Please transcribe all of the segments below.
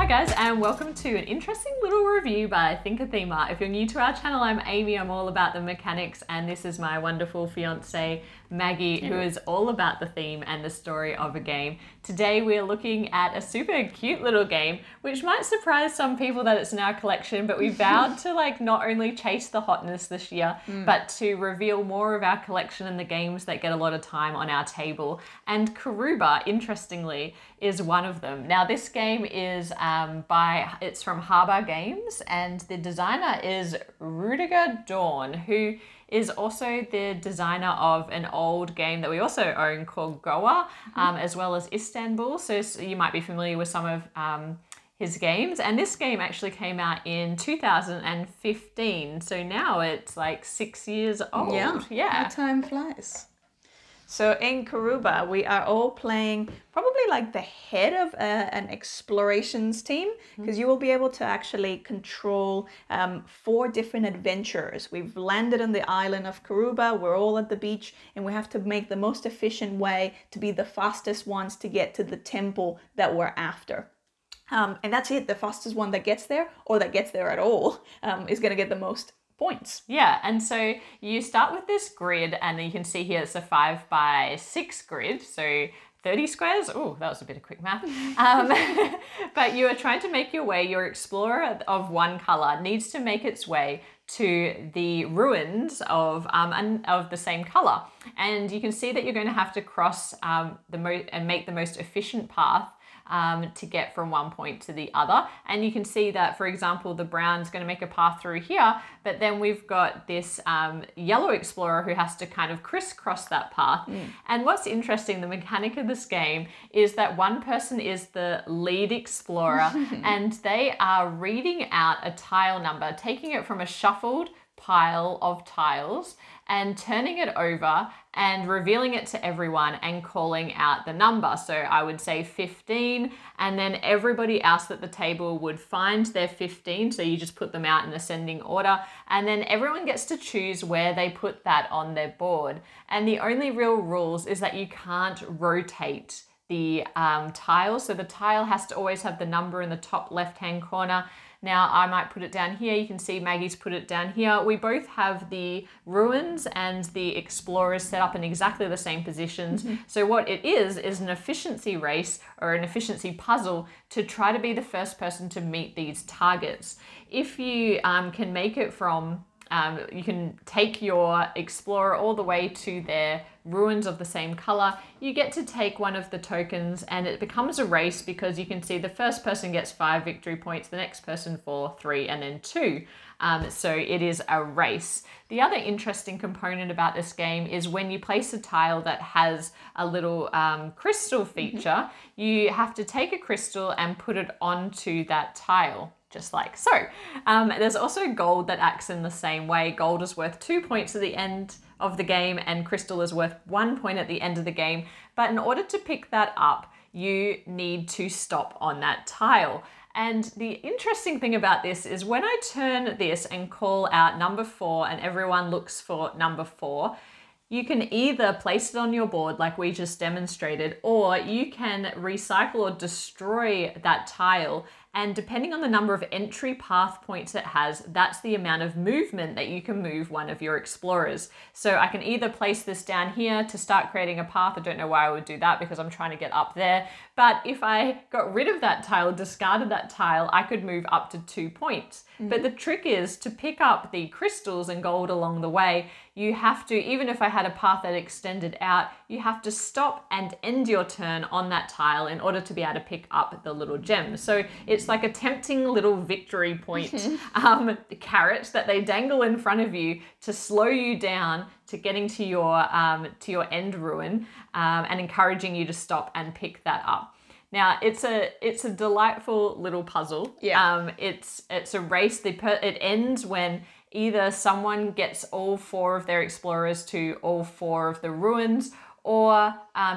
Hi guys, and welcome to an interesting little review by ThinkerThemer. If you're new to our channel, I'm Amy. I'm all about the mechanics, and this is my wonderful fiance Maggie, who is all about the theme and the story of a game. Today we're looking at a super cute little game, which might surprise some people that it's in our collection, but we vowed to not only chase the hotness this year, but to reveal more of our collection and the games that get a lot of time on our table. And Karuba, interestingly, is one of them. Now this game is it's from Haba Games, and the designer is Rüdiger Dorn, who is also the designer of an old game that we also own called Goa, as well as Istanbul. So you might be familiar with some of his games. And this game actually came out in 2015. So now it's like 6 years old. Yeah. How time flies. So in Karuba, we are all playing probably like the head of an explorations team, because you will be able to actually control 4 different adventures. We've landed on the island of Karuba, we're all at the beach, and we have to make the most efficient way to be the fastest ones to get to the temple that we're after. And that's it, the fastest one that gets there, or that gets there at all, is going to get the most points. Yeah, and so you start with this grid, and you can see here it's a 5x6 grid, so 30 squares. Oh, that was a bit of quick math. But you are trying to make your way. Your explorer of one color needs to make its way to the ruins of the same color, and you can see that you're going to have to cross and make the most efficient path to get from one point to the other. And you can see that, for example, the brown's going to make a path through here, but then we've got this yellow explorer who has to kind of crisscross that path. And what's interesting, the mechanic of this game is that one person is the lead explorer and they are reading out a tile number, taking it from a shuffled pile of tiles and turning it over and revealing it to everyone and calling out the number. So I would say 15, and then everybody else at the table would find their 15. So you just put them out in ascending order, and then everyone gets to choose where they put that on their board. And the only real rules is that you can't rotate the tile. So the tile has to always have the number in the top left-hand corner. Now I might put it down here. You can see Maggie's put it down here. We both have the ruins and the explorers set up in exactly the same positions. So what it is an efficiency race or an efficiency puzzle to try to be the first person to meet these targets. If you can make it from you can take your explorer all the way to their ruins of the same color, you get to take one of the tokens, and it becomes a race because you can see the first person gets 5 victory points, the next person 4, 3, and then 2. So it is a race. The other interesting component about this game is when you place a tile that has a little crystal feature, you have to take a crystal and put it onto that tile, just like so. There's also gold that acts in the same way. Gold is worth 2 points at the end of the game, and crystal is worth 1 point at the end of the game. But in order to pick that up, you need to stop on that tile. And the interesting thing about this is when I turn this and call out number 4 and everyone looks for number 4, you can either place it on your board like we just demonstrated, or you can recycle or destroy that tile. And depending on the number of entry path points it has, that's the amount of movement that you can move one of your explorers. So I can either place this down here to start creating a path. I don't know why I would do that because I'm trying to get up there. But if I got rid of that tile, discarded that tile, I could move up to 2 points. But the trick is to pick up the crystals and gold along the way. You have to, even if I had a path that extended out, you have to stop and end your turn on that tile in order to be able to pick up the little gems. So it's like a tempting little victory point carrot that they dangle in front of you to slow you down to getting to your end ruin, and encouraging you to stop and pick that up. Now it's a delightful little puzzle. It's a race. It ends when either someone gets all 4 of their explorers to all 4 of the ruins, or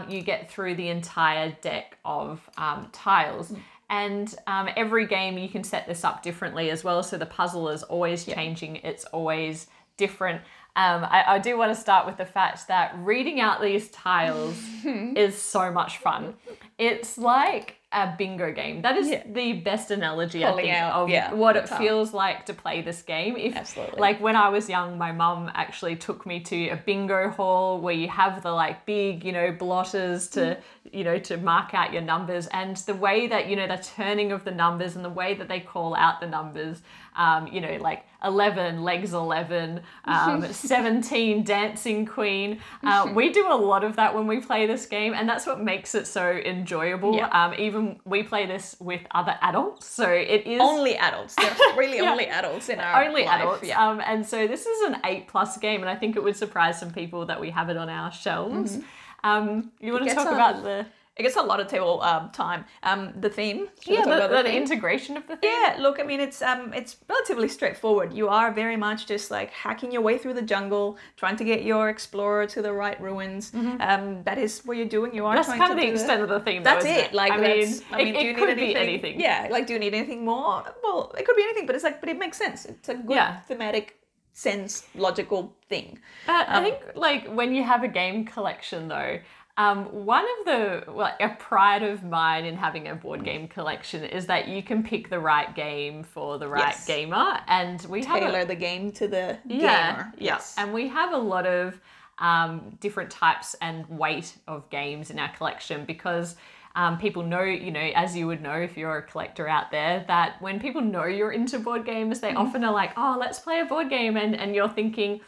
you get through the entire deck of tiles. And every game you can set this up differently as well. So the puzzle is always changing. It's always different. I do want to start with the fact that reading out these tiles is so much fun. It's like a bingo game. That is the best analogy, I think, of what it feels like to play this game. Absolutely. Like when I was young, my mum actually took me to a bingo hall where you have the like big, you know, blotters to, you know, to mark out your numbers, and the way that, you know, the turning of the numbers and the way that they call out the numbers, you know, like 11, legs 11, 17, dancing queen. We do a lot of that when we play this game, and that's what makes it so enjoyable. Even we play this with other adults, so it is only adults. There's really only adults in our only life. adults. And so this is an 8+ game, and I think it would surprise some people that we have it on our shelves. You want to talk about the... It gets a lot of table time. The theme. The integration of the theme. Yeah, look, I mean, it's relatively straightforward. You are very much just like hacking your way through the jungle, trying to get your explorer to the right ruins. That is what you're doing. You are that's trying kind to of the do extent of the theme. That's though, it. Like, I mean, do you could need be anything. Yeah, like, do you need anything more? Well, it could be anything, but it's like, but it makes sense. It's a good thematic sense, logical thing. I think like when you have a game collection though. One of a pride of mine in having a board game collection is that you can pick the right game for the right gamer, and we tailor the game to the gamer. Yes, and we have a lot of different types and weight of games in our collection because people know, you know, as you would know if you're a collector out there, that when people know you're into board games, they often are like, oh, let's play a board game, and you're thinking,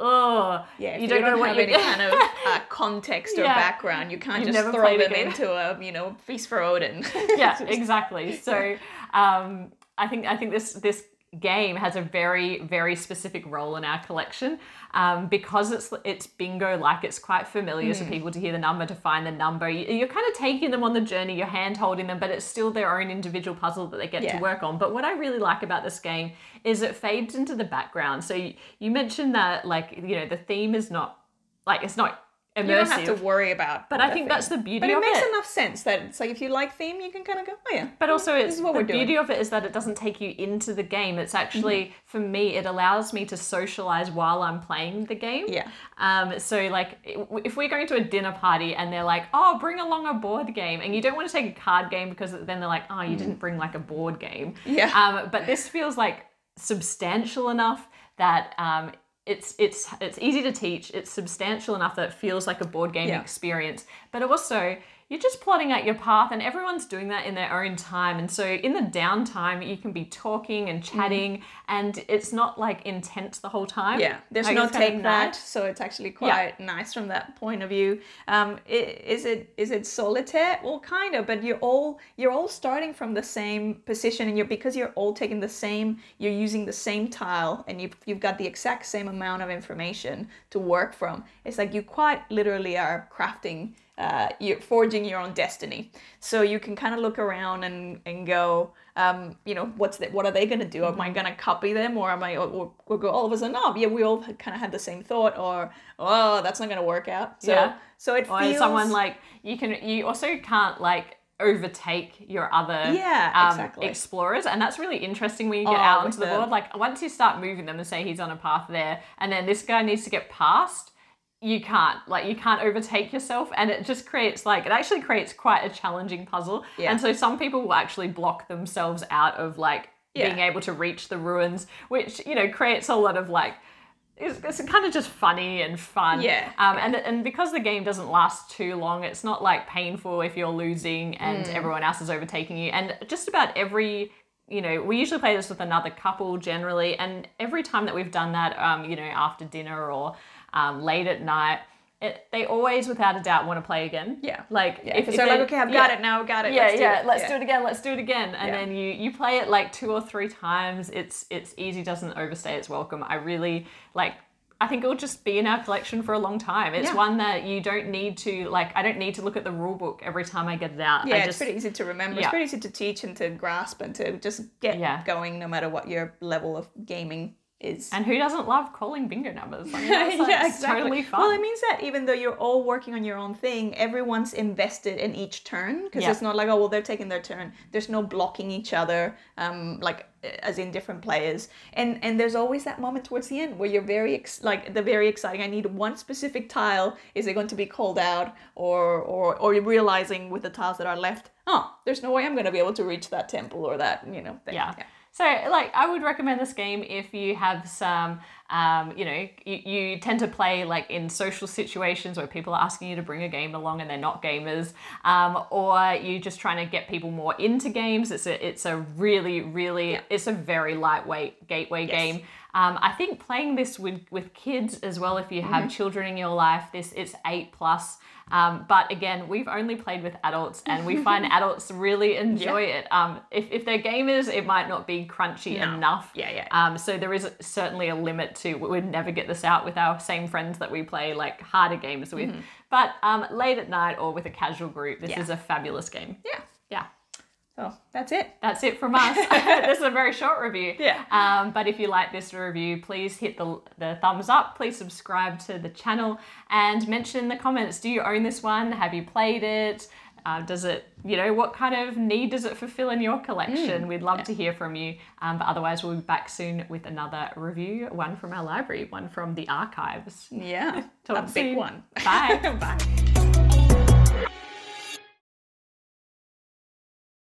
oh, you don't know what have any kind of context or background. You can't just throw them into a, you know, Feast for Odin. Yeah, exactly. So I think this game has a very, very specific role in our collection because it's bingo like. It's quite familiar to people to hear the number, to find the number. You're kind of taking them on the journey, you're hand holding them, but it's still their own individual puzzle that they get to work on. But what I really like about this game is it fades into the background. So you mentioned that, like, you know, the theme is not like, it's not immersive. You don't have to worry about. But I think that's the beauty of it. But it makes enough sense that it's like, if you like theme, you can kind of go, oh yeah. But also the beauty of it is that it doesn't take you into the game. It's actually, for me, it allows me to socialize while I'm playing the game. Yeah. So like if we're going to a dinner party and they're like, oh, bring along a board game, and you don't want to take a card game because then they're like, oh, you didn't bring like a board game. Yeah. But this feels like substantial enough that it's easy to teach. It's substantial enough that it feels like a board game experience. But also, you're just plotting out your path, and everyone's doing that in their own time. And so in the downtime, you can be talking and chatting, and it's not like intense the whole time. Yeah, there's like, no take that, so it's actually quite nice from that point of view. Is it solitaire? Well, kind of, but you're all starting from the same position, and because you're all taking the same, you're using the same tile, and you've got the exact same amount of information to work from. It's like you quite literally are crafting. You're forging your own destiny. So you can kind of look around and go, you know, what are they going to do? Am I going to copy them, or am I, or go all of a sudden, oh, yeah, we all kind of had the same thought, or, oh, that's not going to work out. So, so it feels... Or someone like, you also can't like overtake your other explorers, and that's really interesting when you get out onto the board. Like once you start moving them and say he's on a path there, and then this guy needs to get past, you can't overtake yourself, and it actually creates quite a challenging puzzle. And so some people will actually block themselves out of like being able to reach the ruins, which, you know, creates a lot of like, it's kind of just funny and fun. And because the game doesn't last too long, it's not like painful if you're losing and everyone else is overtaking you. And just about every, you know, we usually play this with another couple generally, and every time that we've done that, you know, after dinner or late at night, they always, without a doubt, want to play again. If they're like, okay, I've got it now, got it. Let's do it again. And then you play it like 2 or 3 times. It's easy, doesn't overstay its welcome. I really I think it'll just be in our collection for a long time. It's one that you don't need to, I don't need to look at the rule book every time I get it out. It's pretty easy to remember. It's pretty easy to teach and to grasp and to just get going no matter what your level of gaming is. And who doesn't love calling bingo numbers? I mean, that's exactly. Totally fun. Well, it means that even though you're all working on your own thing, everyone's invested in each turn, because it's not like, oh, well, they're taking their turn. There's no blocking each other. as in different players. And there's always that moment towards the end where you're very exciting. I need one specific tile. Is it going to be called out, or you're realizing with the tiles that are left, oh, there's no way I'm going to be able to reach that temple or that, you know, thing. Yeah. So, like, I would recommend this game if you have some, you know, you tend to play like in social situations where people are asking you to bring a game along and they're not gamers, or you're just trying to get people more into games. It's a really, really, it's a very lightweight gateway game. I think playing this with kids as well, if you have children in your life, it's 8+. But again, we've only played with adults, and we find adults really enjoy it. If they're gamers, it might not be crunchy enough. So there is certainly a limit to, we'd never get this out with our same friends that we play like harder games with. But late at night or with a casual group, this is a fabulous game. Yeah. So that's it. That's it from us. This is a very short review. But if you like this review, please hit the thumbs up. Please subscribe to the channel and mention in the comments, do you own this one? Have you played it? Does it, you know, what kind of need does it fulfill in your collection? We'd love to hear from you. But otherwise, we'll be back soon with another review, one from our library, one from the archives. Yeah, Talk a soon. big one. Bye. Bye.